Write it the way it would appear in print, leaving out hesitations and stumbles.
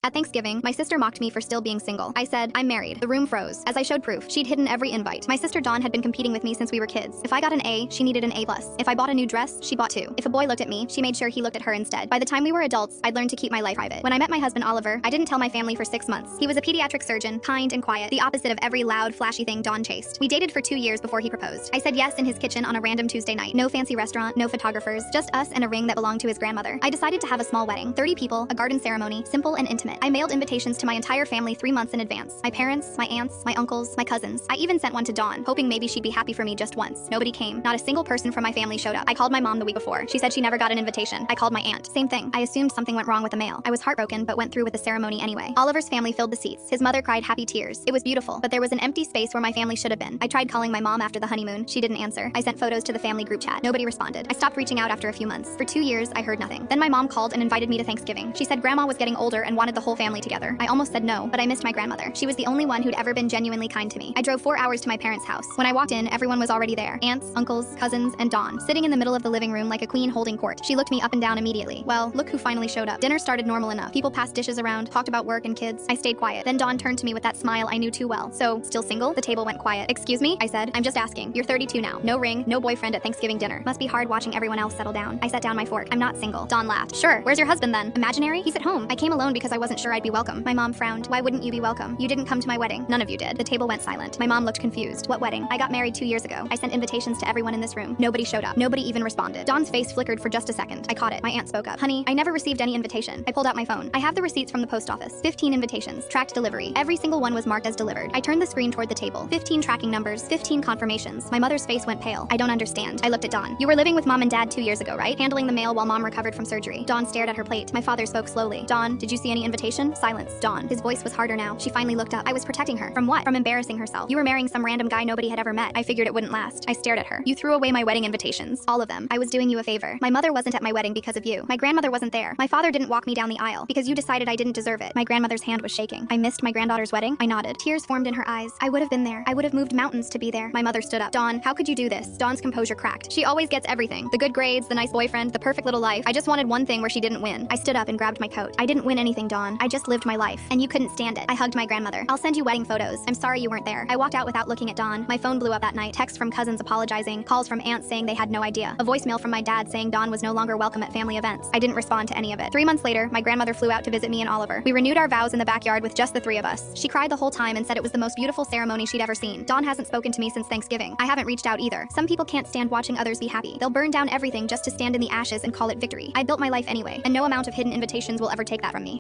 At Thanksgiving, my sister mocked me for still being single. I said, I'm married. The room froze. As I showed proof, she'd hidden every invite. My sister Dawn had been competing with me since we were kids. If I got an A, she needed an A+. If I bought a new dress, she bought two. If a boy looked at me, she made sure he looked at her instead. By the time we were adults, I'd learned to keep my life private. When I met my husband Oliver, I didn't tell my family for 6 months. He was a pediatric surgeon, kind and quiet, the opposite of every loud, flashy thing Dawn chased. We dated for 2 years before he proposed. I said yes in his kitchen on a random Tuesday night. No fancy restaurant, no photographers, just us and a ring that belonged to his grandmother. I decided to have a small wedding, 30 people, a garden ceremony, simple and intimate. I mailed invitations to my entire family 3 months in advance. My parents, my aunts, my uncles, my cousins. I even sent one to Dawn, hoping maybe she'd be happy for me just once. Nobody came. Not a single person from my family showed up. I called my mom the week before. She said she never got an invitation. I called my aunt. Same thing. I assumed something went wrong with the mail. I was heartbroken but went through with the ceremony anyway. Oliver's family filled the seats. His mother cried happy tears. It was beautiful, but there was an empty space where my family should have been. I tried calling my mom after the honeymoon. She didn't answer. I sent photos to the family group chat. Nobody responded. I stopped reaching out after a few months. For 2 years, I heard nothing. Then my mom called and invited me to Thanksgiving. She said grandma was getting older and wanted the whole family together. I almost said no, but I missed my grandmother. She was the only one who'd ever been genuinely kind to me. I drove 4 hours to my parents' house. When I walked in, everyone was already there. Aunts, uncles, cousins, and Dawn, sitting in the middle of the living room like a queen holding court. She looked me up and down immediately. Well, look who finally showed up. Dinner started normal enough. People passed dishes around, talked about work and kids. I stayed quiet. Then Dawn turned to me with that smile I knew too well. So, still single? The table went quiet. Excuse me? I said. I'm just asking. You're 32 now. No ring, no boyfriend at Thanksgiving dinner. Must be hard watching everyone else settle down. I set down my fork. I'm not single. Dawn laughed. Sure. Where's your husband then? Imaginary? He's at home. I came alone because I wasn't sure I'd be welcome. My mom frowned. Why wouldn't you be welcome? You didn't come to my wedding. None of you did. The table went silent. My mom looked confused. What wedding? I got married 2 years ago. I sent invitations to everyone in this room. Nobody showed up. Nobody even responded. Dawn's face flickered for just a second. I caught it. My aunt spoke up. Honey, I never received any invitation. I pulled out my phone. I have the receipts from the post office. 15 invitations. Tracked delivery. Every single one was marked as delivered. I turned the screen toward the table. 15 tracking numbers. 15 confirmations. My mother's face went pale. I don't understand. I looked at Dawn. You were living with mom and dad 2 years ago, right? Handling the mail while mom recovered from surgery. Dawn stared at her plate. My father spoke slowly. Dawn, did you see any invitation? Silence. Dawn. His voice was harder now. She finally looked up. I was protecting her. From what? From embarrassing herself. You were marrying some random guy nobody had ever met. I figured it wouldn't last. I stared at her. You threw away my wedding invitations. All of them. I was doing you a favor. My mother wasn't at my wedding because of you. My grandmother wasn't there. My father didn't walk me down the aisle because you decided I didn't deserve it. My grandmother's hand was shaking. I missed my granddaughter's wedding. I nodded. Tears formed in her eyes. I would have been there. I would have moved mountains to be there. My mother stood up. Dawn, how could you do this? Dawn's composure cracked. She always gets everything. The good grades, the nice boyfriend, the perfect little life. I just wanted one thing where she didn't win. I stood up and grabbed my coat. I didn't win anything, Dawn. I just lived my life. And you couldn't stand it. I hugged my grandmother. I'll send you wedding photos. I'm sorry you weren't there. I walked out without looking at Dawn. My phone blew up that night. Texts from cousins apologizing. Calls from aunts saying they had no idea. A voicemail from my dad saying Dawn was no longer welcome at family events. I didn't respond to any of it. 3 months later, my grandmother flew out to visit me and Oliver. We renewed our vows in the backyard with just the 3 of us. She cried the whole time and said it was the most beautiful ceremony she'd ever seen. Dawn hasn't spoken to me since Thanksgiving. I haven't reached out either. Some people can't stand watching others be happy. They'll burn down everything just to stand in the ashes and call it victory. I built my life anyway, and no amount of hidden invitations will ever take that from me.